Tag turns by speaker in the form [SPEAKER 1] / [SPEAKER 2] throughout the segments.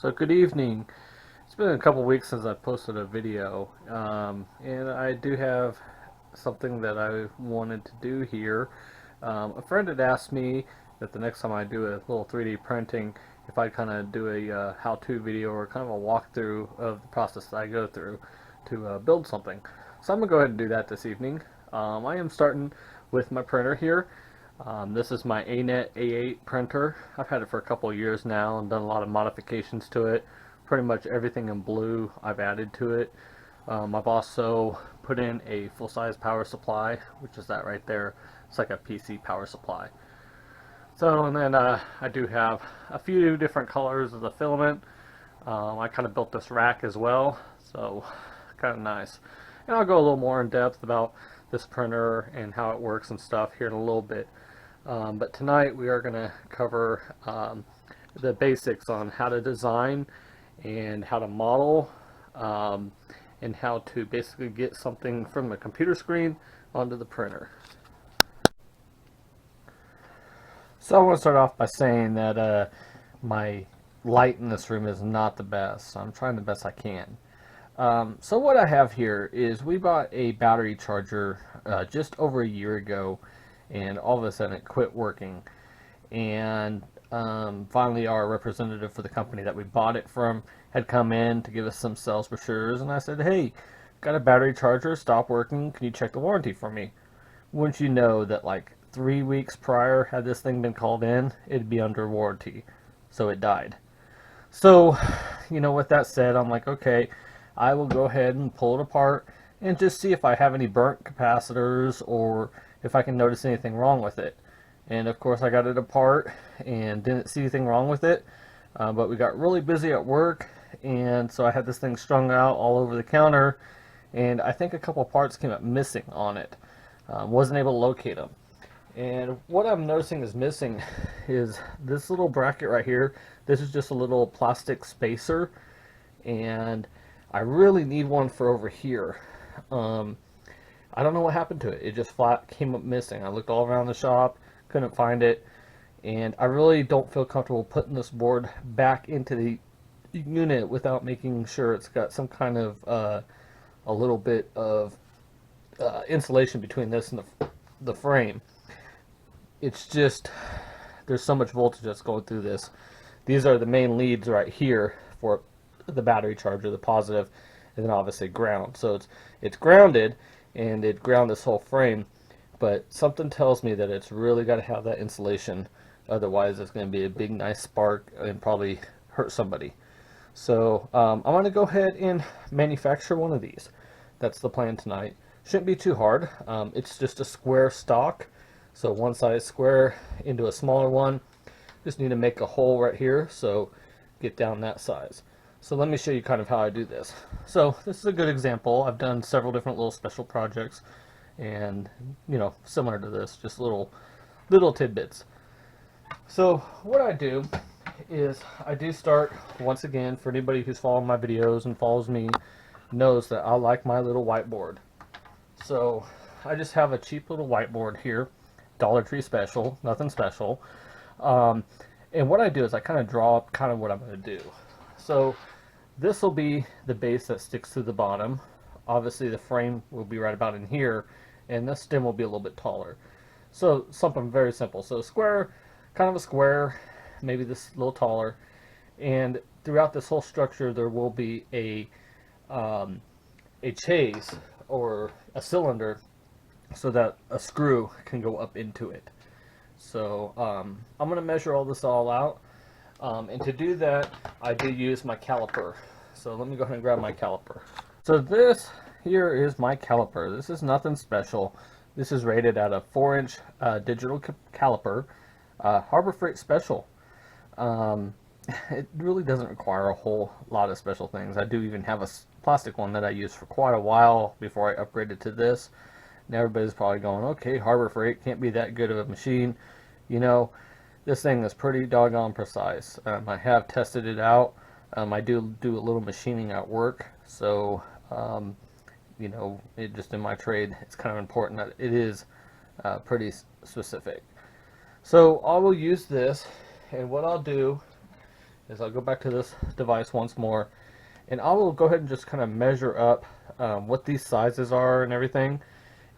[SPEAKER 1] So good evening. It's been a couple weeks since I posted a video, and I do have something that I wanted to do here. A friend had asked me that the next time I do a little 3D printing, if I kind of do a how-to video or kind of a walkthrough of the process that I go through to build something. So I'm gonna go ahead and do that this evening. I am starting with my printer here. This is my ANET A8 printer. I've had it for a couple of years now and done a lot of modifications to it. Pretty much everything in blue I've added to it. I've also put in a full-size power supply, which is that right there. It's like a PC power supply. So, and then I do have a few different colors of the filament. I kind of built this rack as well, so kind of nice. And I'll go a little more in depth about this printer and how it works and stuff here in a little bit. But tonight we are going to cover the basics on how to design and how to model and how to basically get something from the computer screen onto the printer. So I want to start off by saying that my light in this room is not the best. So I'm trying the best I can. So what I have here is we bought a battery charger just over a year ago, and all of a sudden it quit working. And finally our representative for the company that we bought it from had come in to give us some sales brochures, and I said, hey, got a battery charger, stopped working, can you check the warranty for me? Wouldn't you know that like 3 weeks prior, had this thing been called in, it'd be under warranty. So it died. So, with that said, I'm like, okay, I will go ahead and pull it apart and just see if I have any burnt capacitors or if I can notice anything wrong with it. And of course I got it apart and didn't see anything wrong with it, but we got really busy at work, and so I had this thing strung out all over the counter, and I think a couple parts came up missing on it. Wasn't able to locate them. And what I'm noticing is missing is this little bracket right here. This is just a little plastic spacer, and I really need one for over here. I don't know what happened to it. It just flat came up missing. I looked all around the shop, couldn't find it, and I really don't feel comfortable putting this board back into the unit without making sure it's got some kind of a little bit of insulation between this and the frame. It's just, there's so much voltage that's going through this. These are the main leads right here for the battery charger, the positive, and then obviously ground. So it's grounded, and it ground this whole frame, but something tells me that it's really got to have that insulation, otherwise it's going to be a big nice spark and probably hurt somebody. So I'm going to go ahead and manufacture one of these. That's the plan tonight. Shouldn't be too hard. It's just a square stock, so one size square into a smaller one. Just need to make a hole right here, so get down that size. So let me show you kind of how I do this. So this is a good example. I've done several different little special projects, and similar to this, just little tidbits. So what I do is I do start, once again, for anybody who's following my videos and follows me knows that I like my little whiteboard. So I just have a cheap little whiteboard here, Dollar Tree special, nothing special. And what I do is I kind of draw up kind of what I'm going to do. So this will be the base that sticks to the bottom. Obviously the frame will be right about in here, and this stem will be a little bit taller. So something very simple. So square, kind of a square, maybe this a little taller, and throughout this whole structure there will be a chase or a cylinder so that a screw can go up into it. So I'm going to measure all this all out, and to do that I do use my caliper. So let me go ahead and grab my caliper. So this here is my caliper. This is nothing special. This is rated at a 4-inch digital caliper, Harbor Freight special. It really doesn't require a whole lot of special things. I do even have a plastic one that I used for quite a while before I upgraded to this. Now everybody's probably going, okay, Harbor Freight can't be that good of a machine. This thing is pretty doggone precise. I have tested it out. I do a little machining at work, so it just in my trade, it's kind of important that it is pretty specific. So I will use this, and what I'll do is I'll go back to this device once more, and I will go ahead and just kind of measure up what these sizes are and everything.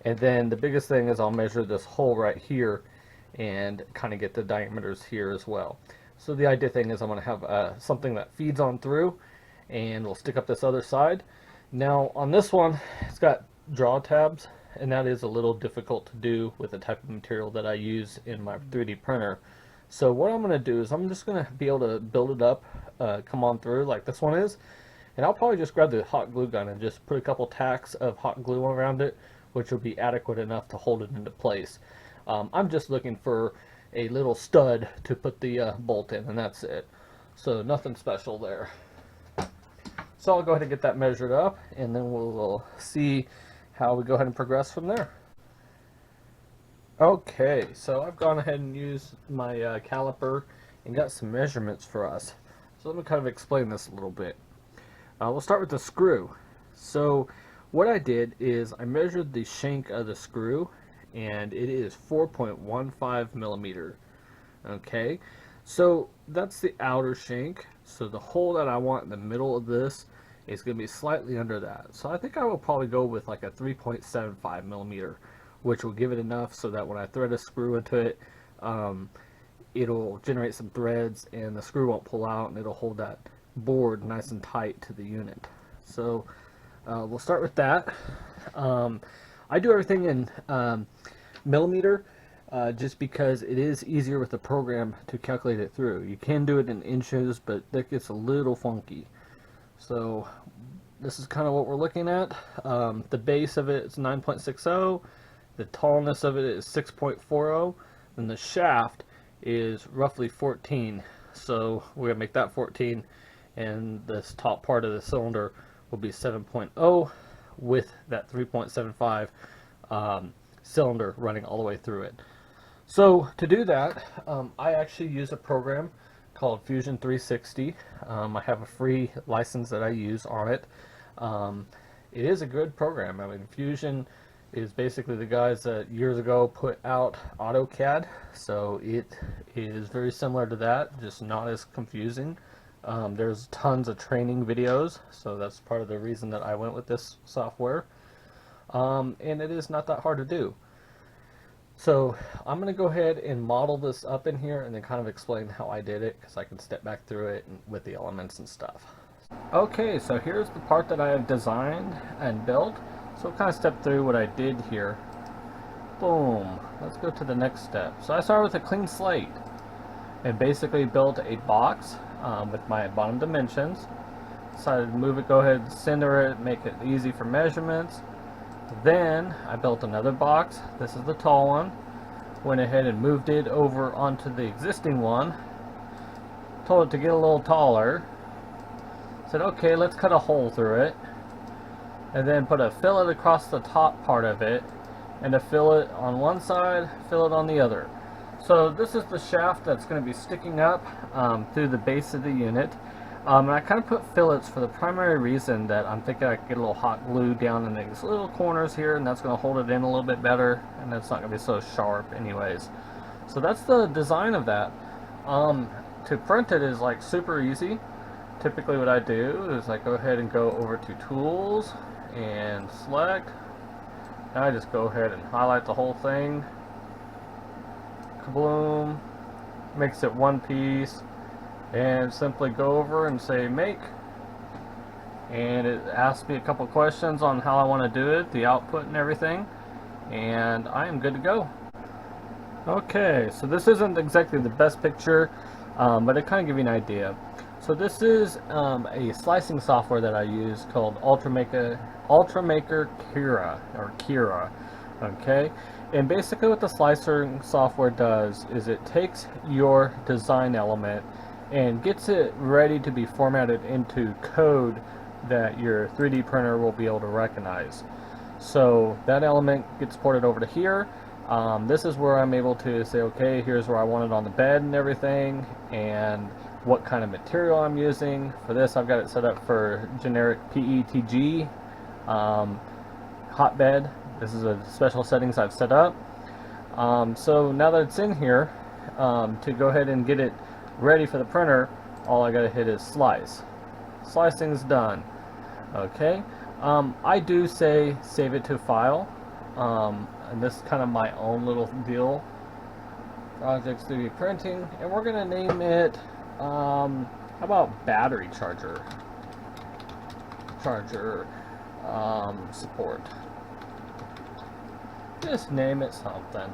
[SPEAKER 1] And then the biggest thing is I'll measure this hole right here and kind of get the diameters here as well. So the idea thing is I'm going to have something that feeds on through, and we'll stick up this other side. Now on this one, it's got draw tabs, and that is a little difficult to do with the type of material that I use in my 3D printer. So what I'm going to do is I'm just going to be able to build it up, come on through like this one is, and I'll probably just grab the hot glue gun and just put a couple tacks of hot glue around it, which will be adequate enough to hold it into place. I'm just looking for a little stud to put the bolt in, and that's it. So nothing special there. So I'll go ahead and get that measured up, and then we'll see how we go ahead and progress from there. Okay, so I've gone ahead and used my caliper and got some measurements for us. So let me kind of explain this a little bit. We'll start with the screw. So what I did is I measured the shank of the screw, and it is 4.15 millimeter. Okay, so that's the outer shank. So the hole that I want in the middle of this is going to be slightly under that. So I think I will probably go with like a 3.75 millimeter, which will give it enough so that when I thread a screw into it, it'll generate some threads and the screw won't pull out, and it'll hold that board nice and tight to the unit. So we'll start with that. I do everything in millimeter just because it is easier with the program to calculate it through. You can do it in inches, but that gets a little funky. So this is kind of what we're looking at. The base of it is 9.60, the tallness of it is 6.40, and the shaft is roughly 14. So we're going to make that 14, and this top part of the cylinder will be 7.0 with that 3.75 cylinder running all the way through it. So to do that, I actually use a program called Fusion 360. I have a free license that I use on it. It is a good program. I mean, Fusion is basically the guys that years ago put out AutoCAD, so it is very similar to that, just not as confusing. There's tons of training videos, so that's part of the reason that I went with this software. And it is not that hard to do. So I'm going to go ahead and model this up in here and then kind of explain how I did it, because I can step back through it with the elements and stuff. Okay, so here's the part that I have designed and built. So I'll kind of step through what I did here. Boom. Let's go to the next step. So I started with a clean slate and basically built a box with my bottom dimensions. Decided to move it, go ahead and center it, make it easy for measurements. Then I built another box. This is the tall one. Went ahead and moved it over onto the existing one. Told it to get a little taller. Said, okay, let's cut a hole through it. And then put a fillet across the top part of it. And a fillet on one side, fillet on the other. So this is the shaft that's going to be sticking up through the base of the unit. And I kind of put fillets for the primary reason that I'm thinking I could get a little hot glue down in these little corners here, and that's going to hold it in a little bit better, and it's not going to be so sharp anyways. So that's the design of that. To print it is like super easy. Typically what I do is I go ahead and go over to Tools and select. Now I just go ahead and highlight the whole thing. Kabloom. Makes it one piece. And simply go over and say make, and it asks me a couple questions on how I want to do it, the output and everything, and I am good to go. Okay, so this isn't exactly the best picture, but it kind of gives you an idea. So this is a slicing software that I use called Ultramaker Kira. Okay, and basically what the slicing software does is it takes your design element and gets it ready to be formatted into code that your 3D printer will be able to recognize. So that element gets ported over to here. This is where I'm able to say, okay, here's where I want it on the bed and everything, and what kind of material I'm using. For this, I've got it set up for generic PETG hotbed. This is a special settings I've set up. So now that it's in here, to go ahead and get it ready for the printer, all I gotta hit is slice. Slicing's done. Okay. I do say save it to file, and this is kind of my own little deal. Projects 3D printing, and we're gonna name it. How about battery charger? Support. Just name it something.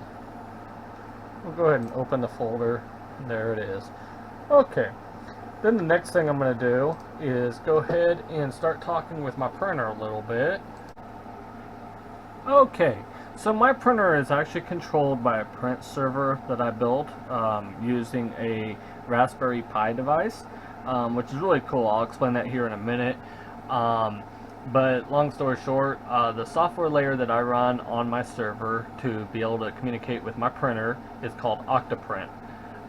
[SPEAKER 1] We'll go ahead and open the folder. There it is. Okay. Then the next thing I'm going to do is go ahead and start talking with my printer a little bit. Okay. So my printer is actually controlled by a print server that I built using a Raspberry Pi device, which is really cool. I'll explain that here in a minute. But long story short, the software layer that I run on my server to be able to communicate with my printer is called Octoprint.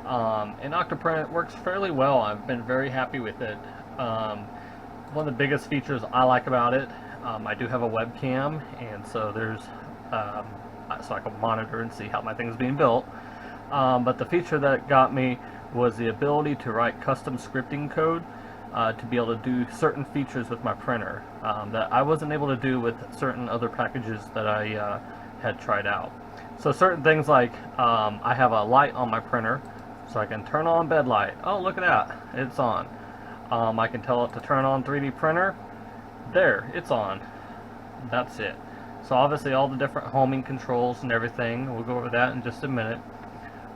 [SPEAKER 1] And Octoprint works fairly well. I've been very happy with it. One of the biggest features I like about it, I do have a webcam, and so there's so I can monitor and see how my thing's being built. But the feature that got me was the ability to write custom scripting code to be able to do certain features with my printer that I wasn't able to do with certain other packages that I had tried out. So certain things like I have a light on my printer, so I can turn on bed light. Oh, look at that, it's on. I can tell it to turn on 3D printer. There, it's on. That's it. So obviously all the different homing controls and everything, we'll go over that in just a minute.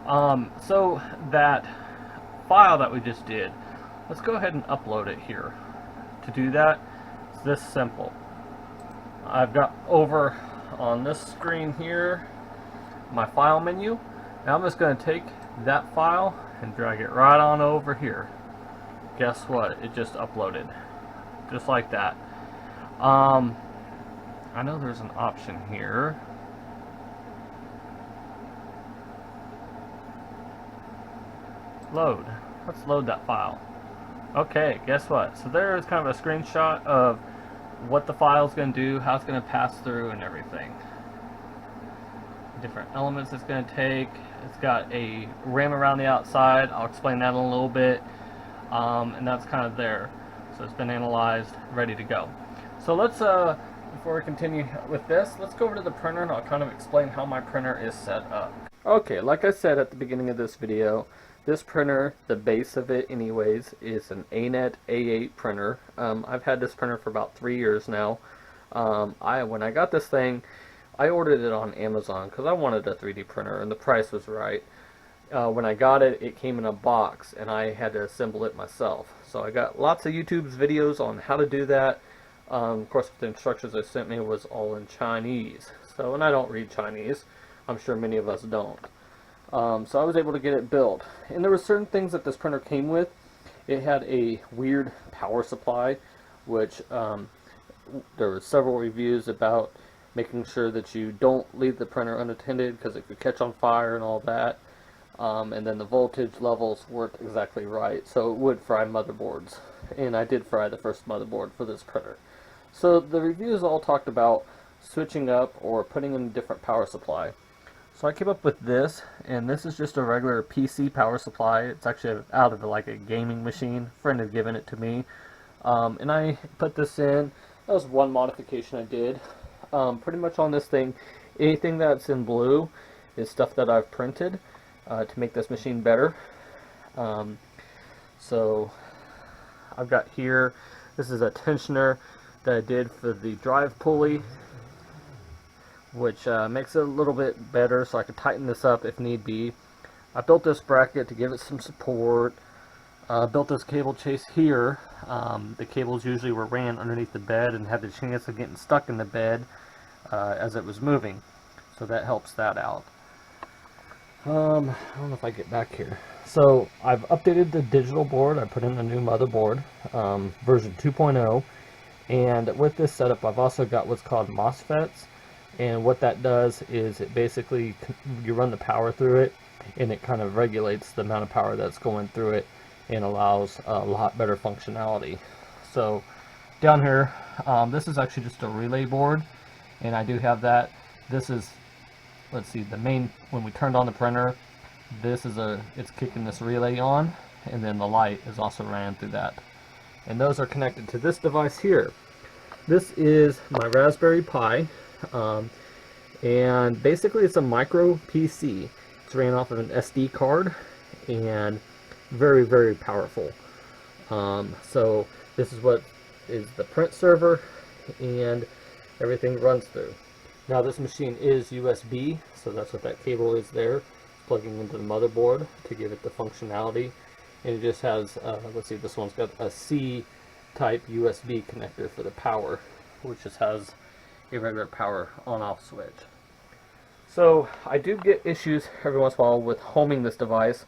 [SPEAKER 1] So that file that we just did, let's go ahead and upload it here. To do that, it's this simple. I've got over on this screen here my file menu. Now I'm just going to take that file and drag it right on over here. Guess what? It just uploaded. Just like that. I know there's an option here. Load. Let's load that file. Okay, guess what? So there's kind of a screenshot of what the file's going to do, how it's going to pass through, and everything. Different elements it's going to take. It's got a rim around the outside. I'll explain that in a little bit. And that's kind of there. So it's been analyzed, ready to go. So let's, before we continue with this, let's go over to the printer and I'll kind of explain how my printer is set up. Okay, like I said at the beginning of this video, this printer, the base of it anyways, is an ANET A8 printer. I've had this printer for about 3 years now. When I got this thing, I ordered it on Amazon because I wanted a 3D printer and the price was right. When I got it, it came in a box and I had to assemble it myself. So I got lots of YouTube's videos on how to do that. Of course, the instructions they sent me was all in Chinese. So, and I don't read Chinese. I'm sure many of us don't. So I was able to get it built. And there were certain things that this printer came with. It had a weird power supply, which there were several reviews about making sure that you don't leave the printer unattended because it could catch on fire and all that. And then the voltage levels weren't exactly right, so it would fry motherboards. And I did fry the first motherboard for this printer. So the reviews all talked about switching up or putting in a different power supply. So I came up with this, and this is just a regular PC power supply. It's actually out of like a gaming machine. A friend had given it to me. And I put this in. That was one modification I did. Pretty much on this thing, anything that's in blue is stuff that I've printed to make this machine better. So I've got here, this is a tensioner that I did for the drive pulley, which makes it a little bit better so I can tighten this up if need be. I built this bracket to give it some support. Built this cable chase here. The cables usually were ran underneath the bed and had the chance of getting stuck in the bed as it was moving. So that helps that out. I don't know if I get back here. So I've updated the digital board. I put in a new motherboard, version 2.0. And with this setup, I've also got what's called MOSFETs. And what that does is it basically, you run the power through it, and it kind of regulates the amount of power that's going through it and allows a lot better functionality. So down here, this is actually just a relay board, and I do have that. This is, let's see, the main, when we turned on the printer, this is it's kicking this relay on, and then the light is also ran through that. And those are connected to this device here. This is my Raspberry Pi, and basically it's a micro PC. It's ran off of an SD card, and very, very powerful. So this is what is the print server, and everything runs through. Now this machine is USB, so that's what that cable is there. It's plugging into the motherboard to give it the functionality. And it just has, let's see, this one's got a C-type USB connector for the power, which just has a regular power on-off switch. So I do get issues every once in a while with homing this device.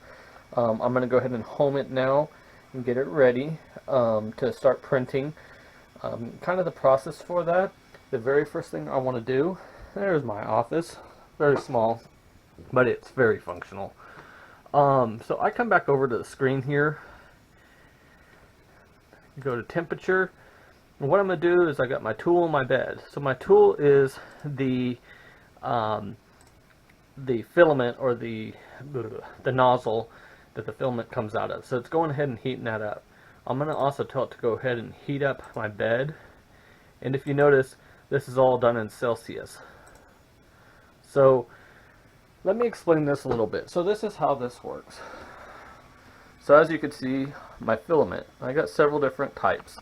[SPEAKER 1] I'm going to go ahead and home it now and get it ready to start printing. Kind of the process for that, the very first thing I want to do, there's my office, very small, but it's very functional. So I come back over to the screen here, go to temperature, and what I'm going to do is I got my tool in my bed. So my tool is the filament, or the nozzle that the filament comes out of. So it's going ahead and heating that up. I'm going to also tell it to go ahead and heat up my bed. And if you notice, this is all done in Celsius. So let me explain this a little bit. So this is how this works. So as you can see, my filament, I got several different types.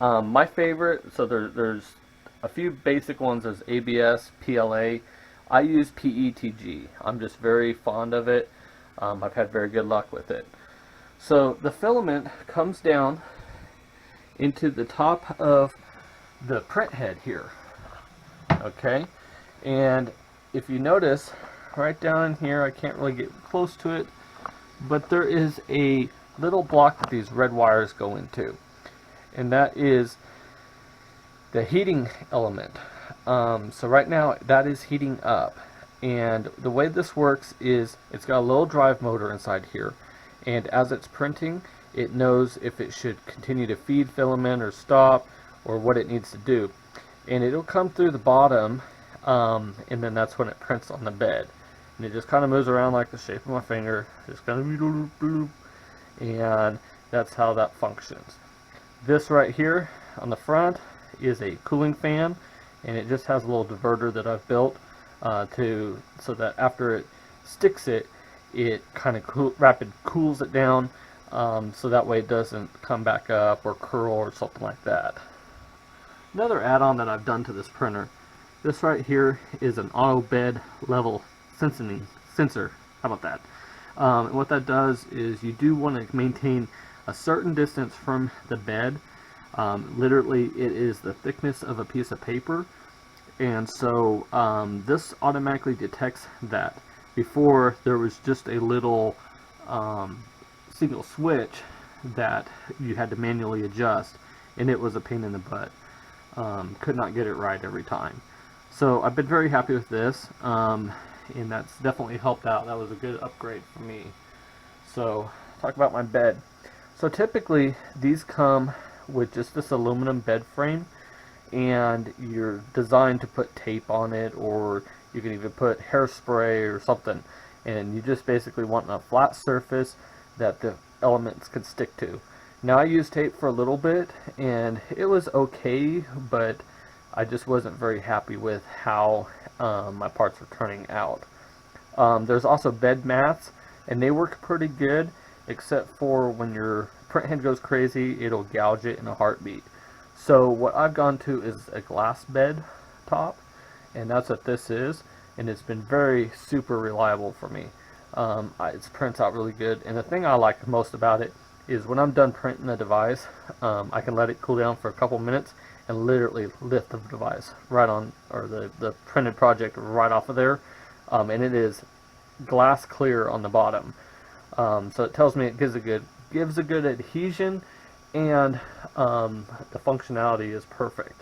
[SPEAKER 1] My favorite, so there's a few basic ones. There's ABS, PLA. I use PETG. I'm just very fond of it. I've had very good luck with it. So the filament comes down into the top of the print head here. Okay, and if you notice right down here, I can't really get close to it, but there is a little block that these red wires go into, and that is the heating element. So right now that is heating up, and the way this works is it's got a little drive motor inside here, and as it's printing, it knows if it should continue to feed filament or stop, or what it needs to do. And it'll come through the bottom, and then that's when it prints on the bed. And it just kind of moves around like the shape of my finger, just kind of, and that's how that functions. This right here on the front is a cooling fan, and it just has a little diverter that I've built so that after it sticks it kind of rapid cools it down, so that way it doesn't come back up or curl or something like that. Another add-on that I've done to this printer, this right here is an auto bed level sensor. How about that? And what that does is you do want to maintain a certain distance from the bed. Literally it is the thickness of a piece of paper, and so this automatically detects that. Before, there was just a little single switch that you had to manually adjust, and it was a pain in the butt. Could not get it right every time. So I've been very happy with this, and that's definitely helped out. That was a good upgrade for me. So talk about my bed. So typically these come with just this aluminum bed frame, and you're designed to put tape on it, or you can even put hairspray or something, and you just basically want a flat surface that the elements could stick to. Now I used tape for a little bit, and it was okay, but I just wasn't very happy with how my parts were turning out. There's also bed mats, and they work pretty good, except for when your print head goes crazy, it'll gouge it in a heartbeat. So what I've gone to is a glass bed top, and that's what this is, and it's been very super reliable for me. It prints out really good, and the thing I like most about it is when I'm done printing the device, I can let it cool down for a couple minutes and literally lift the device right on, or the printed project right off of there, and it is glass clear on the bottom. So it tells me it gives a good adhesion, and the functionality is perfect.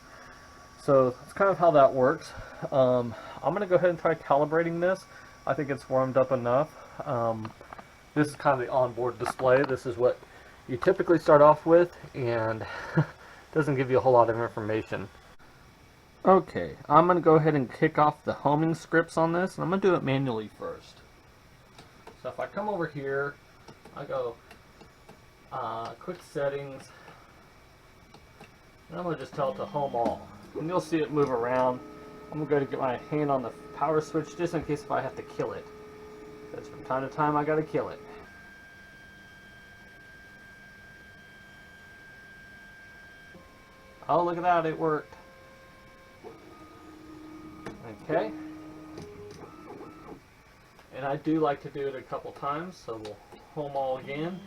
[SPEAKER 1] So that's kind of how that works. I'm going to go ahead and try calibrating this. I think it's warmed up enough. This is kind of the onboard display. This is what you typically start off with, and doesn't give you a whole lot of information. Okay, I'm going to go ahead and kick off the homing scripts on this, and I'm going to do it manually first. So if I come over here, I go quick settings, and I'm going to just tell it to home all. And you'll see it move around. I'm going to go to get my hand on the power switch just in case if I have to kill it. Because from time to time I got to kill it. Oh, look at that, it worked. Okay. And I do like to do it a couple times, so we'll home all again.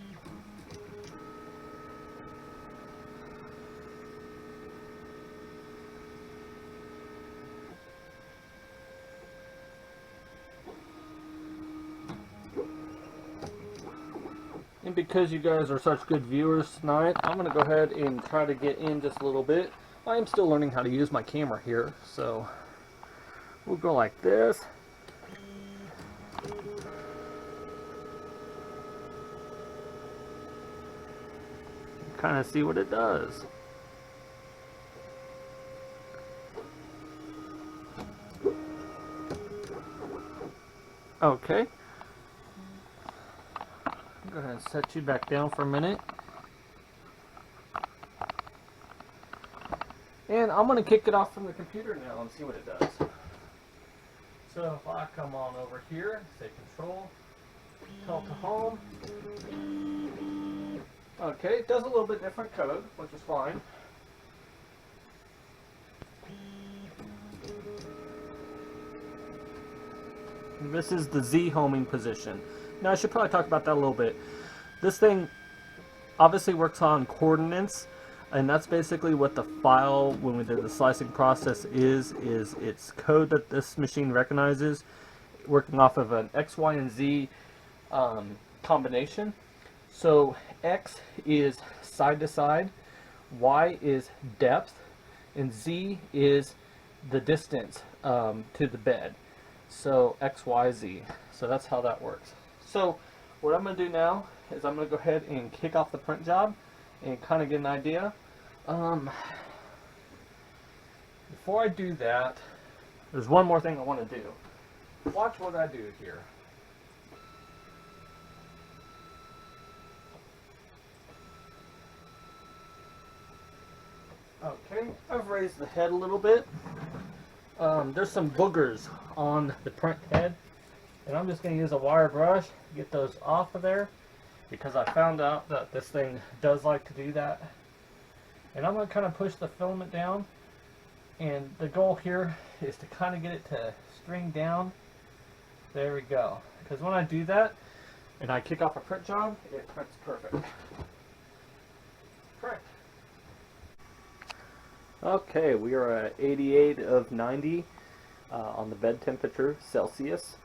[SPEAKER 1] And because you guys are such good viewers tonight, I'm going to go ahead and try to get in just a little bit. I am still learning how to use my camera here, so we'll go like this. Kind of see what it does. Okay. Go ahead and set you back down for a minute. And I'm going to kick it off from the computer now and see what it does. So if I come on over here, say control, tell it to home. Okay, it does a little bit different code, which is fine. And this is the Z homing position. Now I should probably talk about that a little bit. This thing obviously works on coordinates, and that's basically what the file when we did the slicing process is it's code that this machine recognizes, working off of an X, Y, and Z combination. So X is side to side, Y is depth, and Z is the distance to the bed. So X, Y, Z. So that's how that works. So what I'm going to do now is I'm going to go ahead and kick off the print job and kind of get an idea. Before I do that, there's one more thing I want to do. Watch what I do here. Okay, I've raised the head a little bit. There's some boogers on the print head, and I'm just going to use a wire brush to get those off of there, because I found out that this thing does like to do that. And I'm going to kind of push the filament down, and the goal here is to kind of get it to string down. There we go. Because when I do that and I kick off a print job, it prints perfect. Correct. Okay, we are at 88 of 90 on the bed temperature Celsius.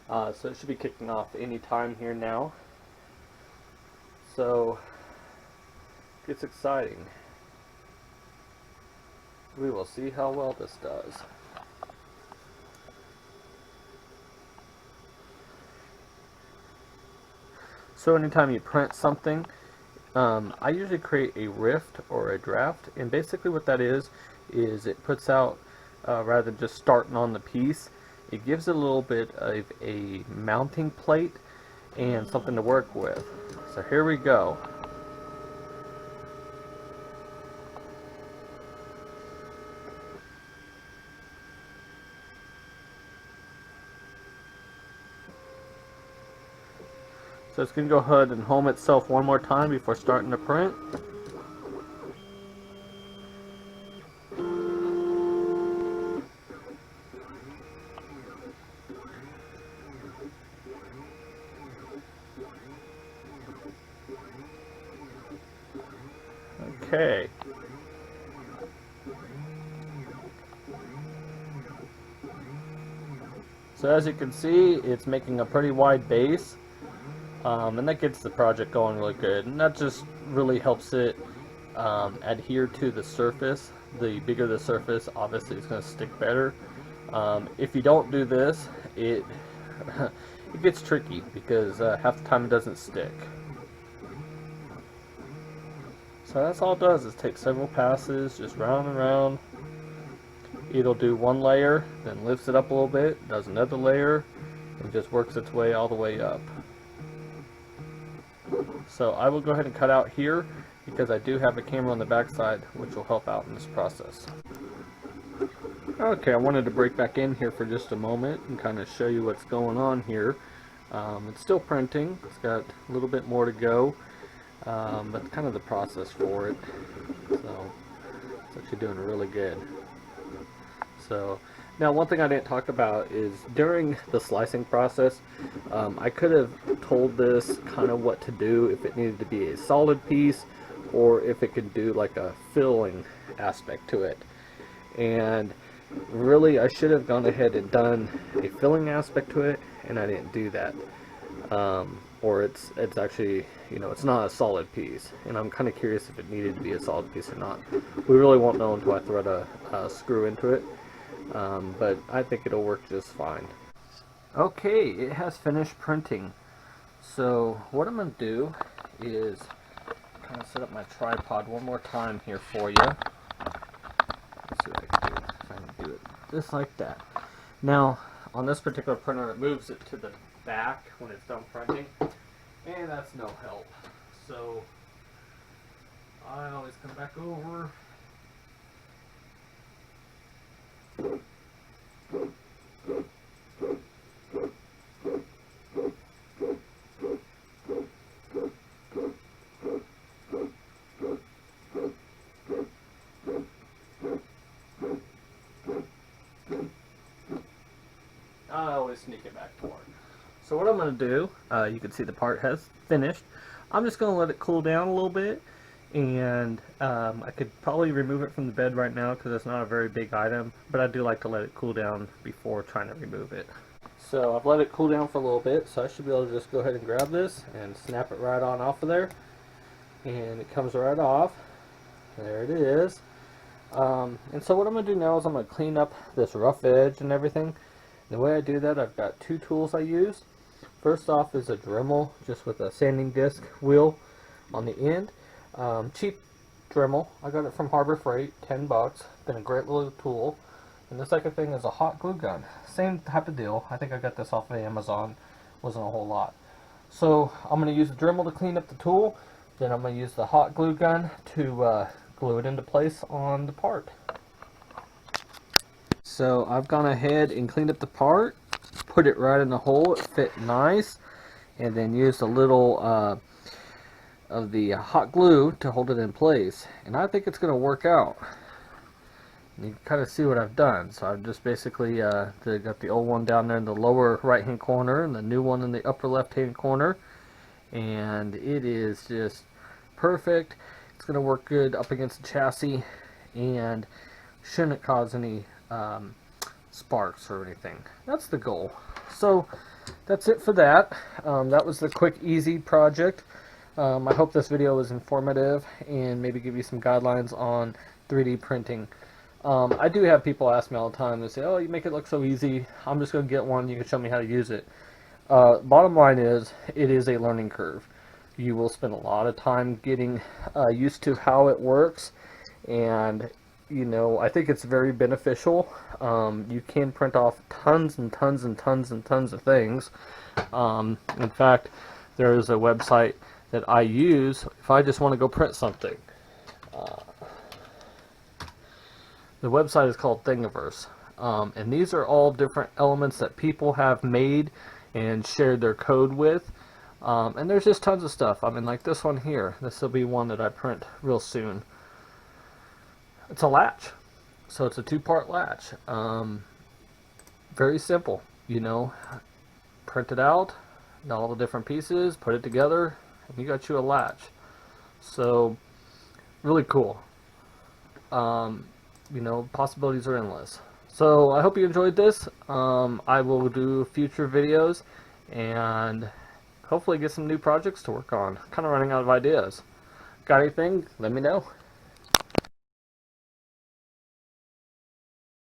[SPEAKER 1] So it should be kicking off any time here now. So it's exciting. We will see how well this does. So anytime you print something, I usually create a rift or a draft, and basically what that is it puts out, rather than just starting on the piece, it gives it a little bit of a mounting plate and something to work with. So here we go. So it's going to go ahead and home itself one more time before starting to print. Okay. So as you can see, it's making a pretty wide base. And that gets the project going really good, and that just really helps it adhere to the surface. The bigger the surface, obviously it's going to stick better. If you don't do this, it gets tricky, because half the time it doesn't stick. So that's all it does, is take several passes, just round and round. It'll do one layer, then lifts it up a little bit, does another layer, and just works its way all the way up. So I will go ahead and cut out here because I do have a camera on the back side which will help out in this process. Okay, I wanted to break back in here for just a moment and kind of show you what's going on here. It's still printing. It's got a little bit more to go, but kind of the process for it. So it's actually doing really good. So now one thing I didn't talk about is during the slicing process, I could have told this kind of what to do if it needed to be a solid piece or if it could do like a filling aspect to it. And really I should have gone ahead and done a filling aspect to it, and I didn't do that. Or it's actually, you know, it's not a solid piece, and I'm kind of curious if it needed to be a solid piece or not. We really won't know until I thread a screw into it, but I think it'll work just fine. Okay, it has finished printing. So what I'm going to do is kind of set up my tripod one more time here for you. Let's see what I can do. If I can do it just like that. Now, on this particular printer, it moves it to the back when it's done printing, and that's no help. So I always come back over. I always sneak it back forward. So what I'm going to do, you can see the part has finished. I'm just going to let it cool down a little bit, and I could probably remove it from the bed right now because it's not a very big item, but I do like to let it cool down before trying to remove it. So I've let it cool down for a little bit, so I should be able to just go ahead and grab this and snap it right on off of there, and it comes right off. There it is. And so what I'm going to do now is I'm going to clean up this rough edge and everything. The way I do that, I've got two tools I use. First off is a Dremel, just with a sanding disc wheel on the end. Cheap Dremel. I got it from Harbor Freight, 10 bucks. Been a great little tool. And the second thing is a hot glue gun. Same type of deal. I think I got this off of Amazon. Wasn't a whole lot. So I'm going to use the Dremel to clean up the tool. Then I'm going to use the hot glue gun to glue it into place on the part. So I've gone ahead and cleaned up the part, put it right in the hole, it fit nice, and then used a little of the hot glue to hold it in place. And I think it's going to work out. And you can kind of see what I've done. So I've just basically got the old one down there in the lower right hand corner and the new one in the upper left hand corner. And it is just perfect. It's going to work good up against the chassis and shouldn't cause any sparks or anything. That's the goal. So that's it for that. That was the quick, easy project. I hope this video was informative and maybe give you some guidelines on 3D printing. I do have people ask me all the time. They say, oh, you make it look so easy. I'm just going to get one. You can show me how to use it. Bottom line is, it is a learning curve. You will spend a lot of time getting used to how it works, and you know, I think it's very beneficial. You can print off tons and tons and tons and tons of things. In fact, there is a website that I use if I just want to go print something. The website is called Thingiverse, and these are all different elements that people have made and shared their code with. And there's just tons of stuff. I mean, like this one here. This will be one that I print real soon. It's a latch. So it's a two-part latch. Very simple. You know, print it out, all the different pieces, put it together, and you got you a latch. So, really cool. You know, possibilities are endless. So I hope you enjoyed this. I will do future videos and hopefully get some new projects to work on. Kind of running out of ideas. Got anything? Let me know.